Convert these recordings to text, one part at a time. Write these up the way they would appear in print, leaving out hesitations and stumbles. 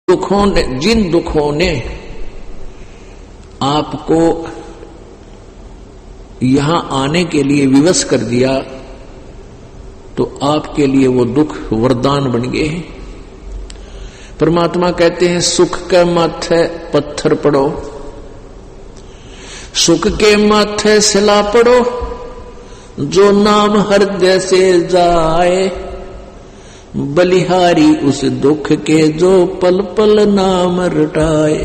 जिन दुखों ने आपको यहां आने के लिए विवश कर दिया, तो आपके लिए वो दुख वरदान बन गए हैं। परमात्मा कहते हैं सुख के माथे पत्थर पड़ो, सुख के माथे सिला पड़ो, जो नाम हृदय से जाए, बलिहारी उस दुख के जो पल पल नाम रटाए।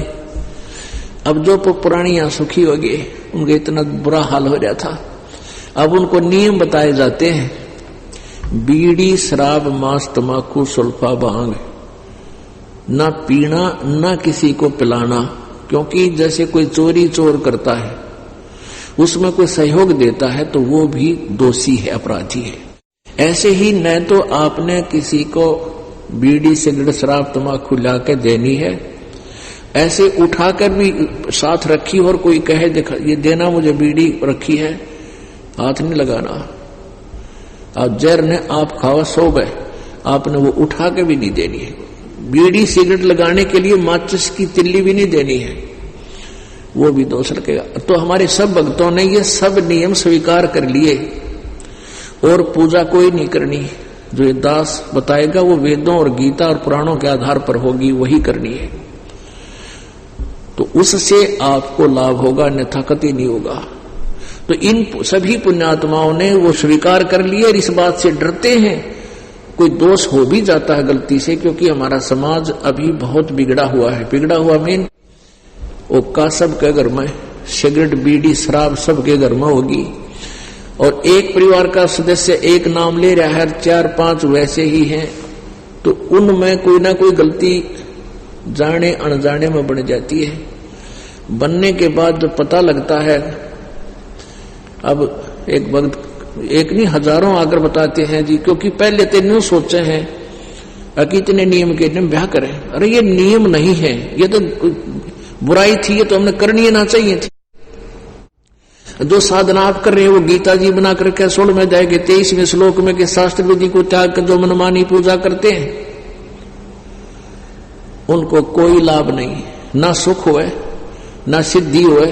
अब जो पुरानियां सुखी हो गए, उनका इतना बुरा हाल हो रहा था, अब उनको नियम बताए जाते हैं। बीड़ी शराब मांस तमाकू सुल्फा भांग ना पीना, ना किसी को पिलाना, क्योंकि जैसे कोई चोरी चोर करता है उसमें कोई सहयोग देता है तो वो भी दोषी है, अपराधी है। ऐसे ही न तो आपने किसी को बीड़ी सिगरेट शराब तमाकू ला के देनी है, ऐसे उठाकर भी साथ रखी और कोई कहे देखा ये देना मुझे बीड़ी रखी है, हाथ नहीं लगाना। आप जहर ने आप खाओ सो गए, आपने वो उठा के भी नहीं देनी है। बीड़ी सिगरेट लगाने के लिए माचिस की तिल्ली भी नहीं देनी है, वो भी दोष रखेगा। तो हमारे सब भक्तों ने ये सब नियम स्वीकार कर लिए और पूजा कोई नहीं करनी। जो ये दास बताएगा वो वेदों और गीता और पुराणों के आधार पर होगी, वही करनी है। तो उससे आपको लाभ होगा, अन्यथा कतई नहीं होगा। तो इन सभी पुण्यात्माओं ने वो स्वीकार कर लिए और इस बात से डरते हैं कोई दोष हो भी जाता है गलती से, क्योंकि हमारा समाज अभी बहुत बिगड़ा हुआ है। बिगड़ा हुआ मीन वो का सबके घर में सिगरेट बीड़ी शराब सबके घर में होगी, और एक परिवार का सदस्य एक नाम ले रहा है, 4-5 वैसे ही हैं, तो उनमें कोई ना कोई गलती जाने अनजाने में बन जाती है। बनने के बाद जब पता लगता है, अब एक वक्त एक नहीं हजारों आकर बताते हैं जी, क्योंकि पहले तो न्यू सोचे हैं कि इतने नियम के नियम ब्याह करें। अरे ये नियम नहीं है, ये तो बुराई थी, ये तो हमने करनी ना चाहिए थी। जो साधना आप कर रहे हैं वो गीता जी बना करके 16 में जाएंगे 23वें श्लोक में कि शास्त्र विधि को त्याग कर जो मनमानी पूजा करते हैं उनको कोई लाभ नहीं, ना सुख होए, ना सिद्धि होए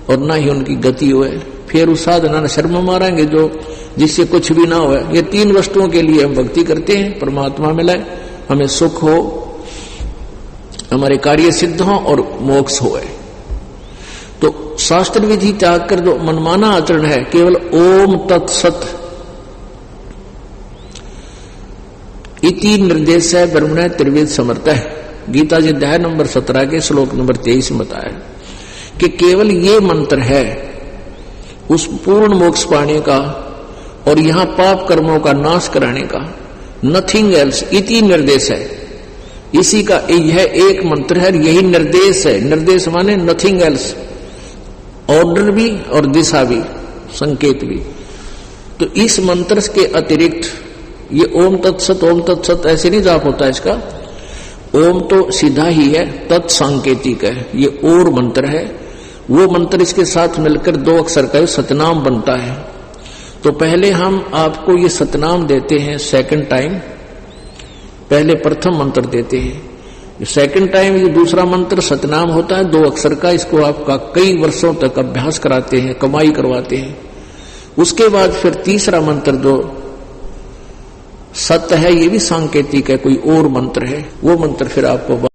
और ना ही उनकी गति होए। फिर उस साधना न शर्म मारेंगे जो जिससे कुछ भी ना होए। ये 3 वस्तुओं के लिए हम भक्ति करते हैं, परमात्मा मिले, हमें सुख हो, हमारे कार्य सिद्ध हो और मोक्ष होए। तो शास्त्र विधि त्याग कर जो मनमाना आचरण है, केवल ओम तत्सत इति निर्देश है ब्रह्मण त्रिवेद समर्थ है। गीता जी अध्याय नंबर 17 के श्लोक नंबर 23 में बताया कि केवल ये मंत्र है उस पूर्ण मोक्ष पाने का और यहां पाप कर्मों का नाश कराने का। नथिंग एल्स इति निर्देश है, इसी का यह एक मंत्र है, यही निर्देश है। निर्देश माने नथिंग एल्स, ऑर्डर भी और दिशा भी, संकेत भी। तो इस मंत्र के अतिरिक्त ये ओम तत्सत ऐसे नहीं जाप होता इसका। ओम तो सीधा ही है, तत्सांकेतिक है, ये और मंत्र है। वो मंत्र इसके साथ मिलकर 2 अक्षर का सतनाम बनता है। तो पहले हम आपको ये सतनाम देते हैं सेकंड टाइम, पहले प्रथम मंत्र देते हैं, सेकंड टाइम ये दूसरा मंत्र सतनाम होता है 2 अक्षर का। इसको आपका कई वर्षों तक अभ्यास कराते हैं, कमाई करवाते हैं। उसके बाद फिर तीसरा मंत्र जो सत्य है, ये भी सांकेतिक है, कोई और मंत्र है, वो मंत्र फिर आपको